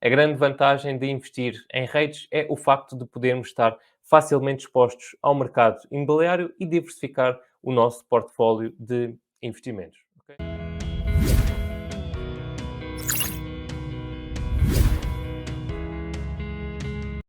A grande vantagem de investir em REITs é o facto de podermos estar facilmente expostos ao mercado imobiliário e diversificar o nosso portfólio de investimentos. Ok?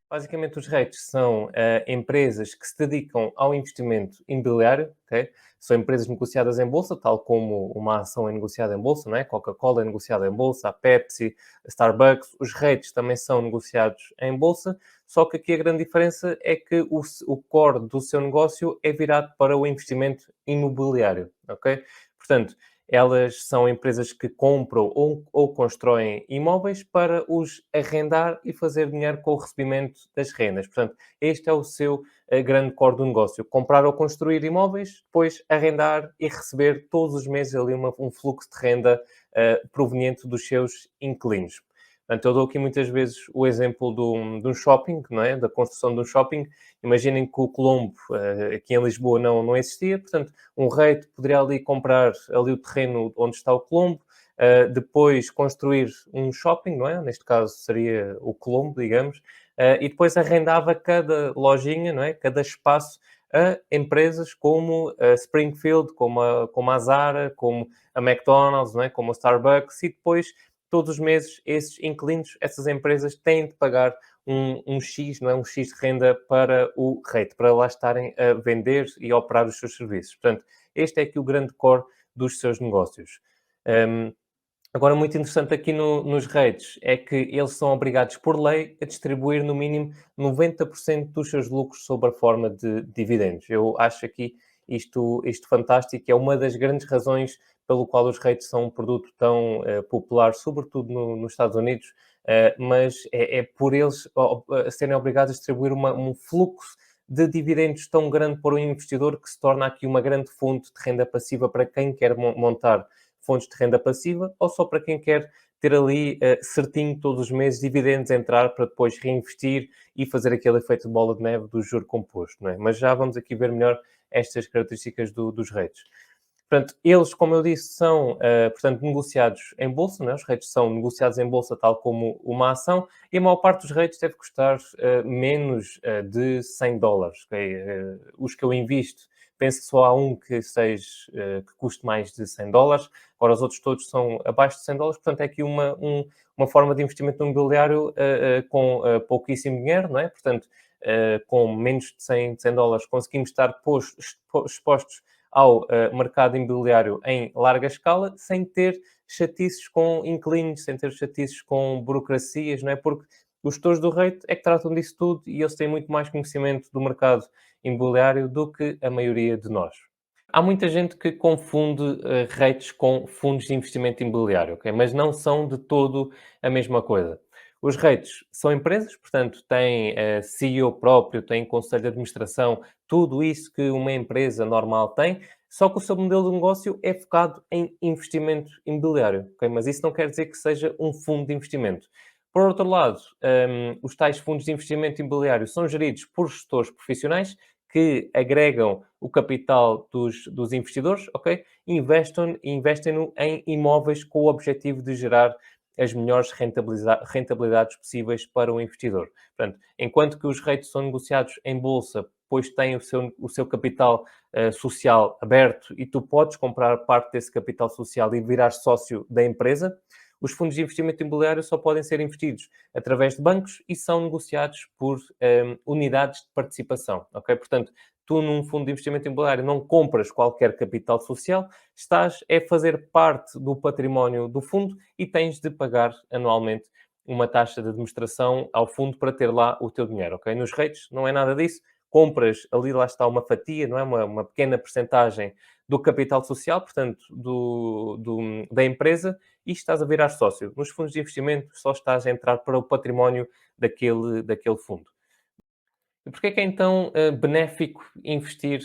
Basicamente, os REITs são empresas que se dedicam ao investimento imobiliário, ok? São empresas negociadas em bolsa, tal como uma ação é negociada em bolsa, não é? Coca-Cola é negociada em bolsa, a Pepsi, a Starbucks. Os REITs também são negociados em bolsa, só que aqui a grande diferença é que o core do seu negócio é virado para o investimento imobiliário, ok? Portanto, elas são empresas que compram ou constroem imóveis para os arrendar e fazer dinheiro com o recebimento das rendas. Portanto, este é o seu grande core do negócio. Comprar ou construir imóveis, depois arrendar e receber todos os meses ali um fluxo de renda proveniente dos seus inquilinos. Portanto, eu dou aqui muitas vezes o exemplo de um shopping, não é? Da construção de um shopping. Imaginem que o Colombo, aqui em Lisboa, não existia, portanto, um REIT poderia ali comprar ali o terreno onde está o Colombo, depois construir um shopping, não é? Neste caso seria o Colombo, digamos, e depois arrendava cada lojinha, não é? Cada espaço a empresas como a Springfield, como a Zara, como a McDonald's, não é? Como a Starbucks, e depois, todos os meses, esses inquilinos, essas empresas têm de pagar um X, não é? Um X de renda para o REIT, para lá estarem a vender e a operar os seus serviços. Portanto, este é aqui o grande core dos seus negócios. Um, Agora, muito interessante aqui nos REITs é que eles são obrigados por lei a distribuir no mínimo 90% dos seus lucros sob a forma de dividendos. Eu acho aqui isto fantástico, é uma das grandes razões pelo qual os REITs são um produto tão popular, sobretudo nos Estados Unidos, mas é por eles serem obrigados a distribuir um fluxo de dividendos tão grande para o investidor que se torna aqui uma grande fonte de renda passiva para quem quer montar fontes de renda passiva ou só para quem quer ter ali certinho todos os meses dividendos entrar para depois reinvestir e fazer aquele efeito de bola de neve do juro composto, não é? Mas já vamos aqui ver melhor estas características dos REITs. Portanto, eles, como eu disse, são, portanto, negociados em bolsa, não é? Os REITs são negociados em bolsa tal como uma ação e a maior parte dos REITs deve custar menos de $100, ok? Os que eu invisto, penso que só há um que seja, que custe mais de $100, agora os outros todos são abaixo de $100, portanto é aqui uma forma de investimento no imobiliário com pouquíssimo dinheiro, não é? Portanto, com menos de $100 conseguimos estar expostos ao mercado imobiliário em larga escala, sem ter chatices com inquilinos, sem ter chatices com burocracias, não é? Porque os gestores do REIT é que tratam disso tudo e eles têm muito mais conhecimento do mercado imobiliário do que a maioria de nós. Há muita gente que confunde REITs com fundos de investimento imobiliário, ok? Mas não são de todo a mesma coisa. Os REITs são empresas, portanto, têm CEO próprio, têm conselho de administração, tudo isso que uma empresa normal tem, só que o seu modelo de negócio é focado em investimento imobiliário, ok? Mas isso não quer dizer que seja um fundo de investimento. Por outro lado, os tais fundos de investimento imobiliário são geridos por gestores profissionais que agregam o capital dos investidores, ok? E investem-no em imóveis com o objetivo de gerar as melhores rentabilidades possíveis para o investidor. Portanto, enquanto que os REITs são negociados em bolsa, pois têm o seu capital social aberto e tu podes comprar parte desse capital social e virar sócio da empresa, os fundos de investimento imobiliário só podem ser investidos através de bancos e são negociados por unidades de participação, ok? Portanto, tu num fundo de investimento imobiliário não compras qualquer capital social, estás a fazer parte do património do fundo e tens de pagar anualmente uma taxa de administração ao fundo para ter lá o teu dinheiro, ok? Nos REITs não é nada disso, compras ali, lá está uma fatia, não é? Uma pequena percentagem do capital social, portanto, da empresa, e estás a virar sócio. Nos fundos de investimento só estás a entrar para o património daquele fundo. E porquê é que é então benéfico investir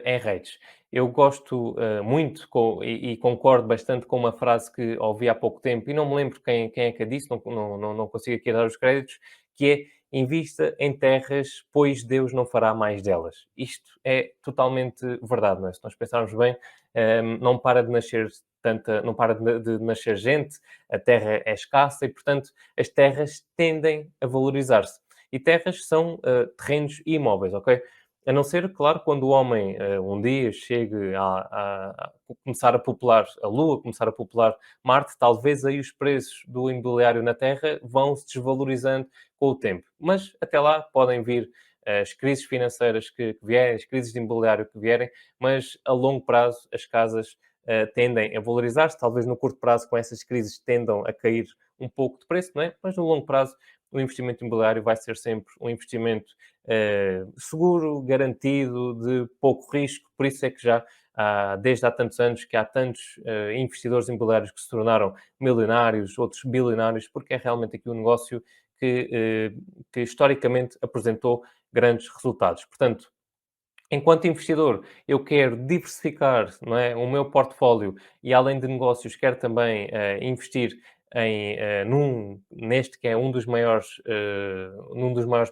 em REITs? Eu gosto muito e concordo bastante com uma frase que ouvi há pouco tempo e não me lembro quem é que a disse, não consigo aqui dar os créditos, que é invista em terras, pois Deus não fará mais delas. Isto é totalmente verdade, não é? Se nós pensarmos bem, não para de nascer não para de nascer gente, a terra é escassa e, portanto, as terras tendem a valorizar-se. E terras são terrenos imóveis, ok? A não ser, claro, quando o homem um dia chegue a começar a popular a Lua, começar a popular Marte, talvez aí os preços do imobiliário na Terra vão se desvalorizando com o tempo. Mas até lá podem vir as crises financeiras que vierem, as crises de imobiliário que vierem, mas a longo prazo as casas tendem a valorizar-se. Talvez no curto prazo, com essas crises, tendam a cair um pouco de preço, não é? Mas no longo prazo o investimento imobiliário vai ser sempre um investimento seguro, garantido, de pouco risco. Por isso é que já desde há tantos anos que há tantos investidores imobiliários que se tornaram milionários, outros bilionários, porque é realmente aqui um negócio que historicamente apresentou grandes resultados. Portanto, enquanto investidor, eu quero diversificar, não é, o meu portfólio e, além de negócios, quero também investir neste que é num dos maiores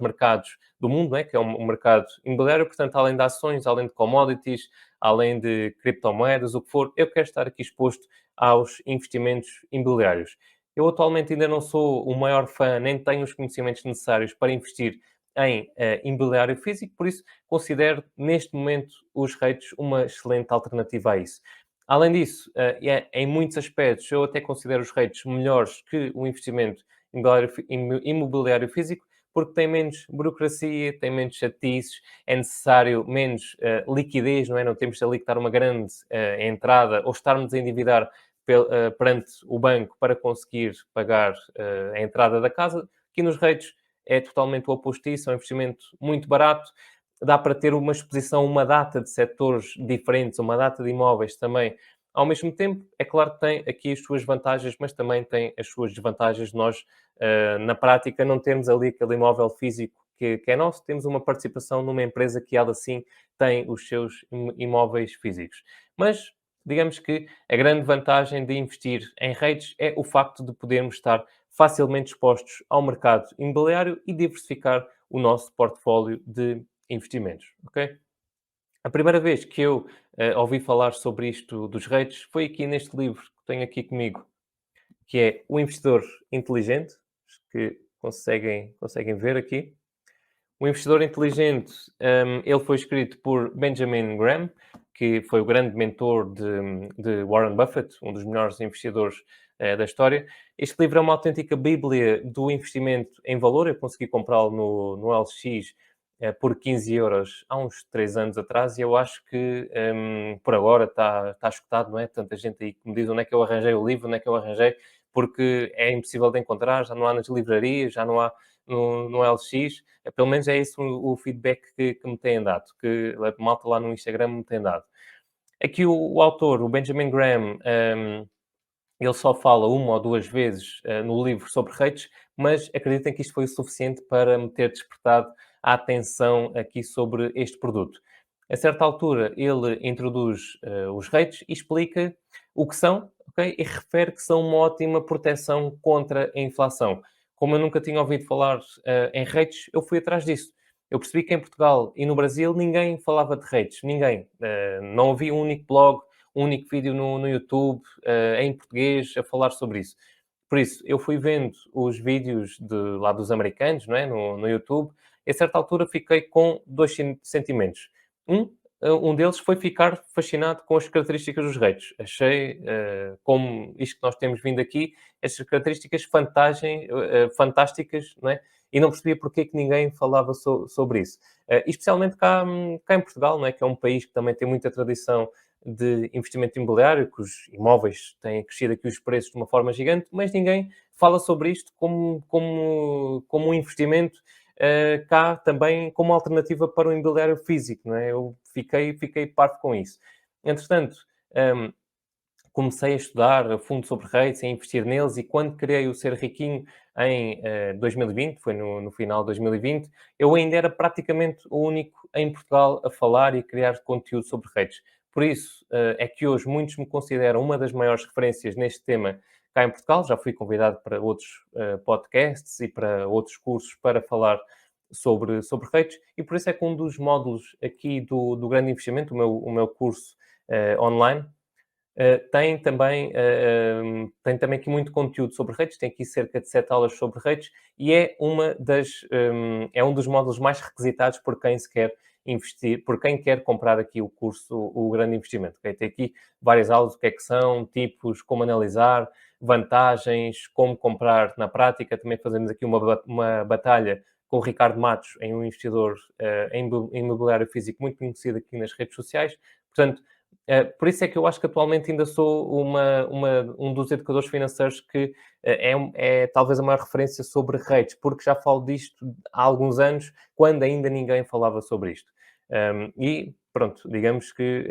mercados do mundo, não é? Que é o mercado imobiliário. Portanto, além de ações, além de commodities, além de criptomoedas, o que for, eu quero estar aqui exposto aos investimentos imobiliários. Eu atualmente ainda não sou o maior fã, nem tenho os conhecimentos necessários para investir em imobiliário físico, por isso considero neste momento os REITs uma excelente alternativa a isso. Além disso, em muitos aspectos, eu até considero os REITs melhores que o investimento imobiliário físico, porque tem menos burocracia, tem menos chatices, é necessário menos liquidez, não é? Não temos ali que dar uma grande entrada ou estarmos a endividar perante o banco para conseguir pagar a entrada da casa. Aqui nos REITs é totalmente o oposto disso, é um investimento muito barato, dá para ter uma exposição, uma data de setores diferentes, uma data de imóveis também. Ao mesmo tempo, é claro que tem aqui as suas vantagens, mas também tem as suas desvantagens. Nós, na prática, não temos ali aquele imóvel físico que é nosso, temos uma participação numa empresa que ela sim tem os seus imóveis físicos. Mas digamos que a grande vantagem de investir em REITs é o facto de podermos estar facilmente expostos ao mercado imobiliário e diversificar o nosso portfólio de investimentos, ok? A primeira vez que eu ouvi falar sobre isto dos REITs foi aqui neste livro que tenho aqui comigo, que é O Investidor Inteligente, que conseguem ver aqui. O Investidor Inteligente, ele foi escrito por Benjamin Graham, que foi o grande mentor de Warren Buffett, um dos melhores investidores da história. Este livro é uma autêntica bíblia do investimento em valor. Eu consegui comprá-lo no LX por 15 euros há uns 3 anos atrás e eu acho que por agora está escutado, não é? Tanta gente aí que me diz onde é que eu arranjei o livro, onde é que eu arranjei, porque é impossível de encontrar, já não há nas livrarias, já não há no LX. Pelo menos é esse o feedback que me têm dado, que a malta lá no Instagram me tem dado. Aqui o autor, o Benjamin Graham, ele só fala uma ou duas vezes no livro sobre REITs, mas acreditem que isto foi o suficiente para me ter despertado a atenção aqui sobre este produto. A certa altura, ele introduz os REITs e explica o que são, ok? E refere que são uma ótima proteção contra a inflação. Como eu nunca tinha ouvido falar em REITs, eu fui atrás disso. Eu percebi que em Portugal e no Brasil ninguém falava de REITs, ninguém. Não havia um único blog, um único vídeo no YouTube, em português, a falar sobre isso. Por isso, eu fui vendo os vídeos lá dos americanos, não é? No YouTube, e a certa altura fiquei com dois sentimentos. Um, um deles foi ficar fascinado com as características dos REITs. Achei, como isto que nós temos vindo aqui, estas características fantásticas, não é? E não percebia porque é que ninguém falava sobre isso. Especialmente cá em Portugal, não é? Que é um país que também tem muita tradição de investimento imobiliário, que os imóveis têm crescido aqui os preços de uma forma gigante, mas ninguém fala sobre isto como um investimento cá também como alternativa para o imobiliário físico, não é? Eu fiquei parvo com isso. Entretanto, um, comecei a estudar a fundo sobre REITs, a investir neles e quando criei o Ser Riquinho em 2020, foi no final de 2020, eu ainda era praticamente o único em Portugal a falar e a criar conteúdo sobre REITs. Por isso é que hoje muitos me consideram uma das maiores referências neste tema cá em Portugal. Já fui convidado para outros podcasts e para outros cursos para falar sobre redes, e por isso é que um dos módulos aqui do grande investimento, o meu curso online, tem também aqui muito conteúdo sobre redes, tem aqui cerca de 7 aulas sobre redes e é um dos módulos mais requisitados por quem se quer investir, por quem quer comprar aqui o curso, o grande investimento. Okay? Tem aqui várias aulas, o que é que são, tipos, como analisar, vantagens, como comprar na prática. Também fazemos aqui uma batalha com o Ricardo Matos, em um investidor em imobiliário físico muito conhecido aqui nas redes sociais. Portanto, por isso é que eu acho que atualmente ainda sou um dos educadores financeiros que é talvez a maior referência sobre redes, porque já falo disto há alguns anos, quando ainda ninguém falava sobre isto. E pronto, digamos que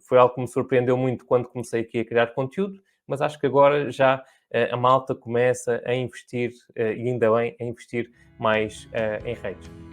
foi algo que me surpreendeu muito quando comecei aqui a criar conteúdo, mas acho que agora já a malta começa a investir, e ainda bem, a investir mais em redes.